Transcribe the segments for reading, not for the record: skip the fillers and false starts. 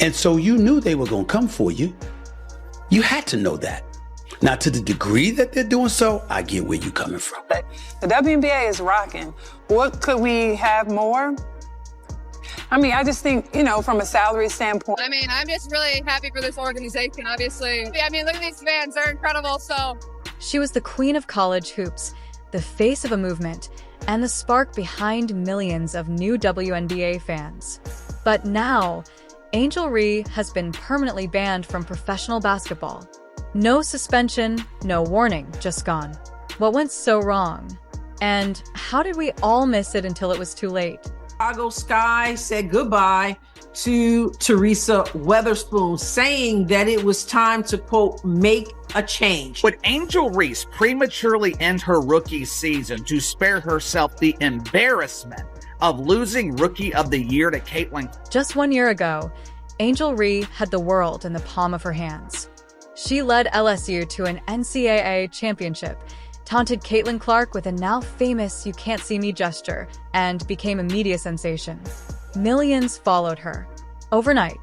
And so you knew they were going to come for you. You had to know that. Now, to the degree that they're doing so, I get where you're coming from. The WNBA is rocking. What could we have more? I mean, I just think, from a salary standpoint. I mean, I'm just really happy for this organization, obviously. I mean, look at these fans. They're incredible, so. She was the queen of college hoops, the face of a movement, and the spark behind millions of new WNBA fans. But now, Angel Reese has been permanently banned from professional basketball. No suspension, no warning, just gone. What went so wrong? And how did we all miss it until it was too late? Chicago Sky said goodbye to Teresa Weatherspoon, saying that it was time to, quote, make a change. Would Angel Reese prematurely end her rookie season to spare herself the embarrassment of losing Rookie of the Year to Caitlin? Just 1 year ago, Angel Reese had the world in the palm of her hands. She led LSU to an NCAA championship, taunted Caitlin Clark with a now famous "you can't see me" gesture, and became a media sensation. Millions followed her. Overnight,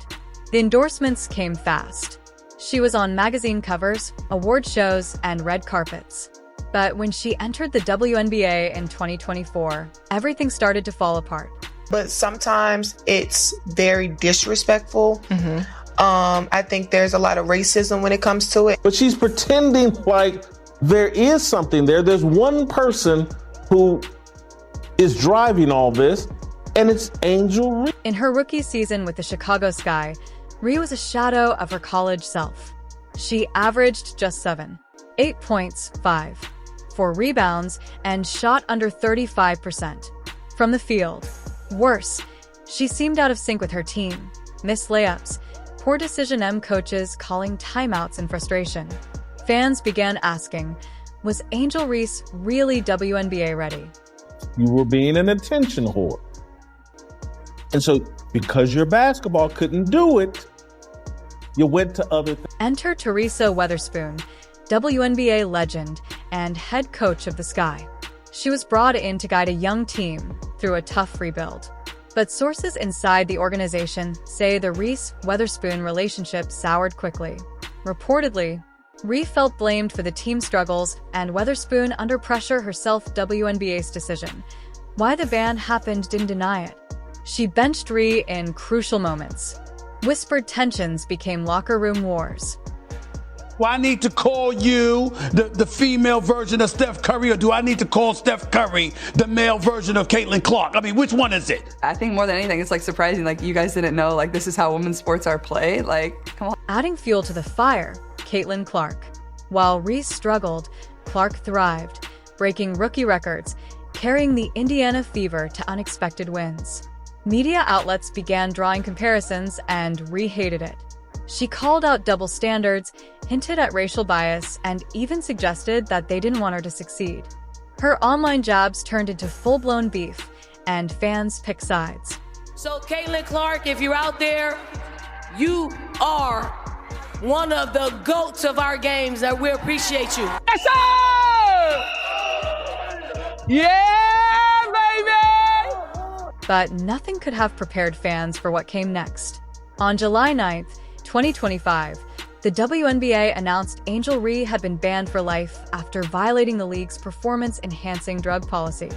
the endorsements came fast. She was on magazine covers, award shows, and red carpets. But when she entered the WNBA in 2024, everything started to fall apart. But sometimes it's very disrespectful. I think there's a lot of racism when it comes to it. But she's pretending like there is something there. There's one person who is driving all this, and it's Angel Reese. In her rookie season with the Chicago Sky, Reese was a shadow of her college self. She averaged just 8 points, 4 rebounds, and shot under 35% from the field. Worse, she seemed out of sync with her team, missed layups, poor decision coaches calling timeouts in frustration. Fans began asking, was Angel Reese really WNBA ready? You were being an attention whore. And so, because your basketball couldn't do it, you went to other things. Enter Teresa Weatherspoon, WNBA legend and head coach of the Sky. She was brought in to guide a young team through a tough rebuild. But sources inside the organization say the Reese-Weatherspoon relationship soured quickly. Reportedly, Reese felt blamed for the team struggles and Weatherspoon under pressure herself. WNBA's decision. Why the ban happened didn't deny it. She benched Reese in crucial moments. Whispered tensions became locker room wars. Well, I need to call you the female version of Steph Curry, or do I need to call Steph Curry the male version of Caitlin Clark? I mean, which one is it? I think more than anything, it's surprising. You guys didn't know, this is how women's sports are played. Come on. Adding fuel to the fire, Caitlin Clark. While Reese struggled, Clark thrived, breaking rookie records, carrying the Indiana Fever to unexpected wins. Media outlets began drawing comparisons, and Reese hated it. She called out double standards, hinted at racial bias, and even suggested that they didn't want her to succeed. Her online jabs turned into full-blown beef, and fans picked sides. So, Caitlin Clark, if you're out there, you are one of the GOATs of our games, and we appreciate you. Yes, sir! Yeah, baby! But nothing could have prepared fans for what came next. On July 9th, 2025, the WNBA announced Angel Reese had been banned for life after violating the league's performance-enhancing drug policy.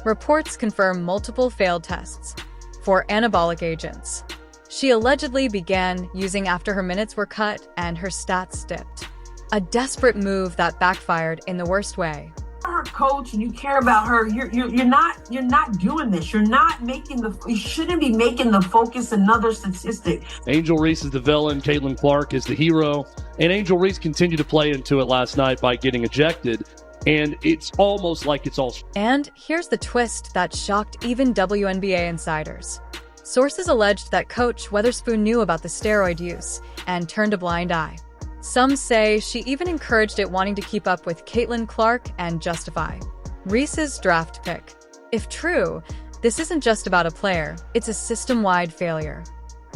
Reports confirm multiple failed tests for anabolic agents. She allegedly began using after her minutes were cut and her stats dipped. A desperate move that backfired in the worst way. Her coach and you care about her, you're not doing this. You shouldn't be making the focus another statistic. Angel Reese is the villain, Caitlin Clark is the hero, and Angel Reese continued to play into it last night by getting ejected, and it's almost like it's all. And here's the twist that shocked even WNBA insiders. Sources alleged that Coach Weatherspoon knew about the steroid use and turned a blind eye. Some say she even encouraged it, wanting to keep up with Caitlin Clark and justify Reese's draft pick. If true, this isn't just about a player, it's a system-wide failure.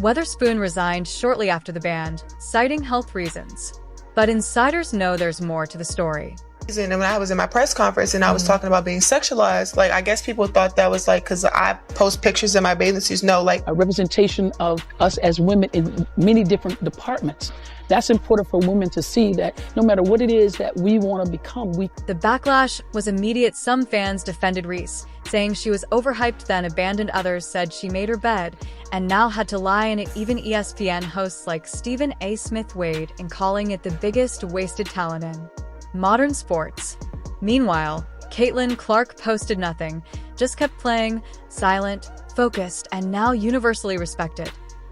Weatherspoon resigned shortly after the ban, citing health reasons. But insiders know there's more to the story. And when I was in my press conference and I was talking about being sexualized, like, I guess people thought that was like, because I post pictures in my bathing suits. No, like a representation of us as women in many different departments. That's important for women to see, that no matter what it is that we want to become, The backlash was immediate. Some fans defended Reese, saying she was overhyped, then abandoned. Others said she made her bed and now had to lie in it. Even ESPN hosts like Stephen A. Smith weighed in, calling it the biggest wasted talent in modern sports. Meanwhile, Caitlin Clark posted nothing, just kept playing, silent, focused, and now universally respected.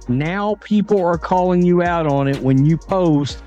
Now people are calling you out on it when you post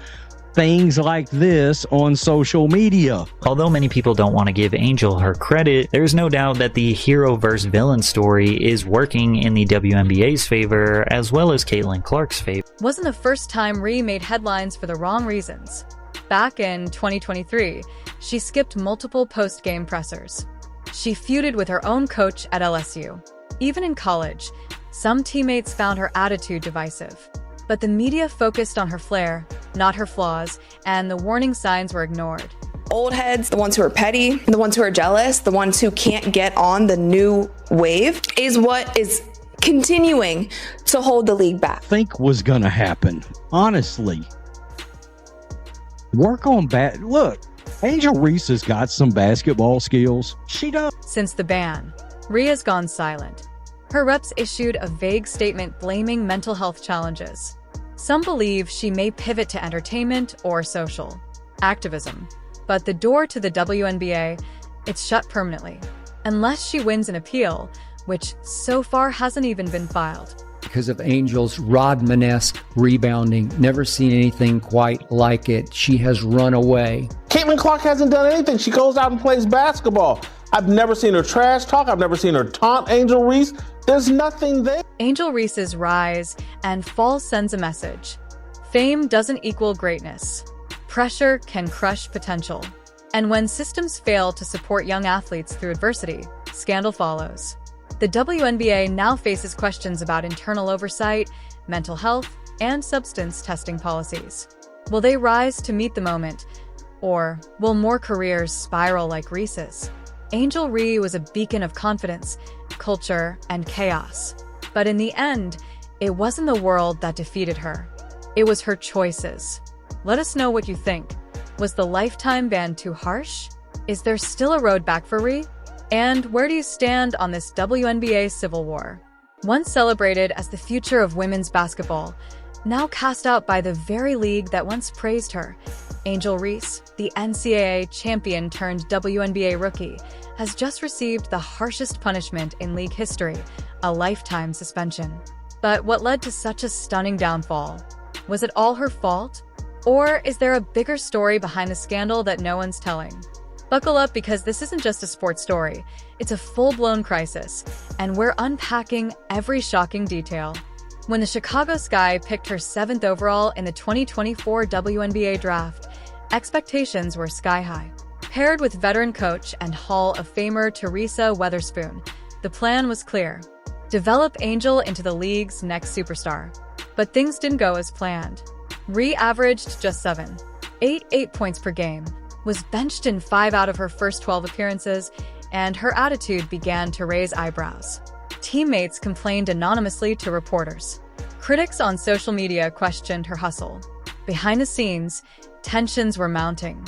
things like this on social media. Although many people don't want to give Angel her credit, there's no doubt that the hero versus villain story is working in the WNBA's favor as well as Caitlin Clark's favor. Wasn't the first time Rhee made headlines for the wrong reasons. Back in 2023, she skipped multiple post-game pressers. She feuded with her own coach at LSU. Even in college, some teammates found her attitude divisive. But the media focused on her flair, not her flaws, and the warning signs were ignored. Old heads, the ones who are petty, the ones who are jealous, the ones who can't get on the new wave, is what is continuing to hold the league back. Think was gonna happen, honestly. Work on look, Angel Reese has got some basketball skills. She does. Since the ban, Rhee has gone silent. Her reps issued a vague statement blaming mental health challenges. Some believe she may pivot to entertainment or social activism. But the door to the WNBA, it's shut permanently. Unless she wins an appeal, which so far hasn't even been filed. Because of Angel's Rodman-esque rebounding, never seen anything quite like it. She has run away. Caitlin Clark hasn't done anything. She goes out and plays basketball. I've never seen her trash talk. I've never seen her taunt Angel Reese. There's nothing there. Angel Reese's rise and fall sends a message. Fame doesn't equal greatness. Pressure can crush potential. And when systems fail to support young athletes through adversity, scandal follows. The WNBA now faces questions about internal oversight, mental health, and substance testing policies. Will they rise to meet the moment? Or will more careers spiral like Reese's? Angel Reese was a beacon of confidence, culture, and chaos. But in the end, it wasn't the world that defeated her. It was her choices. Let us know what you think. Was the lifetime ban too harsh? Is there still a road back for Reese? And where do you stand on this WNBA civil war? Once celebrated as the future of women's basketball, now cast out by the very league that once praised her, Angel Reese, the NCAA champion turned WNBA rookie, has just received the harshest punishment in league history, a lifetime suspension. But what led to such a stunning downfall? Was it all her fault? Or is there a bigger story behind the scandal that no one's telling? Buckle up, because this isn't just a sports story. It's a full-blown crisis, and we're unpacking every shocking detail. When the Chicago Sky picked her 7th overall in the 2024 WNBA draft, expectations were sky-high. Paired with veteran coach and Hall of Famer Teresa Weatherspoon, the plan was clear: develop Angel into the league's next superstar. But things didn't go as planned. Rhee averaged just 8 points per game, was benched in 5 out of her first 12 appearances, and her attitude began to raise eyebrows. Teammates complained anonymously to reporters. Critics on social media questioned her hustle. Behind the scenes, tensions were mounting.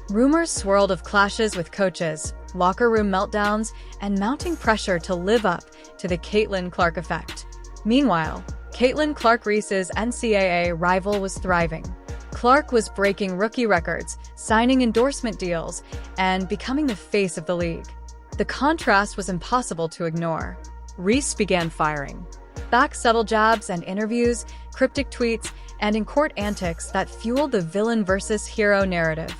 Rumors swirled of clashes with coaches, locker room meltdowns, and mounting pressure to live up to the Caitlin Clark effect. Meanwhile, Caitlin Clark Reese's NCAA rival was thriving. Clark was breaking rookie records, signing endorsement deals, and becoming the face of the league. The contrast was impossible to ignore. Reese began firing back subtle jabs and interviews, cryptic tweets, and in-court antics that fueled the villain versus hero narrative.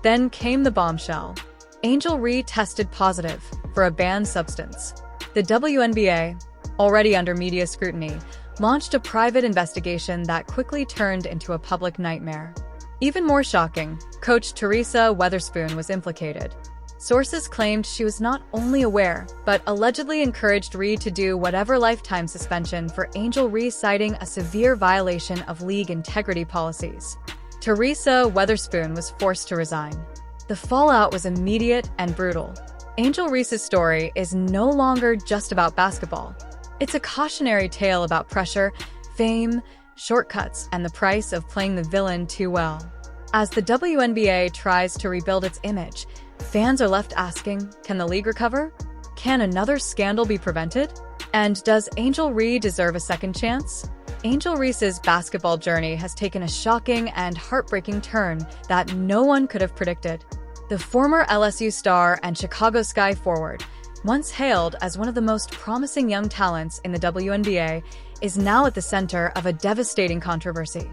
Then came the bombshell. Angel Reese tested positive for a banned substance. The WNBA, already under media scrutiny, launched a private investigation that quickly turned into a public nightmare. Even more shocking, coach Teresa Weatherspoon was implicated. Sources claimed she was not only aware, but allegedly encouraged Reese to do whatever lifetime suspension for Angel Reese, citing a severe violation of league integrity policies. Teresa Weatherspoon was forced to resign. The fallout was immediate and brutal. Angel Reese's story is no longer just about basketball. It's a cautionary tale about pressure, fame, shortcuts, and the price of playing the villain too well. As the WNBA tries to rebuild its image, fans are left asking, can the league recover? Can another scandal be prevented? And does Angel Reese deserve a second chance? Angel Reese's basketball journey has taken a shocking and heartbreaking turn that no one could have predicted. The former LSU star and Chicago Sky forward, once hailed as one of the most promising young talents in the WNBA, is now at the center of a devastating controversy.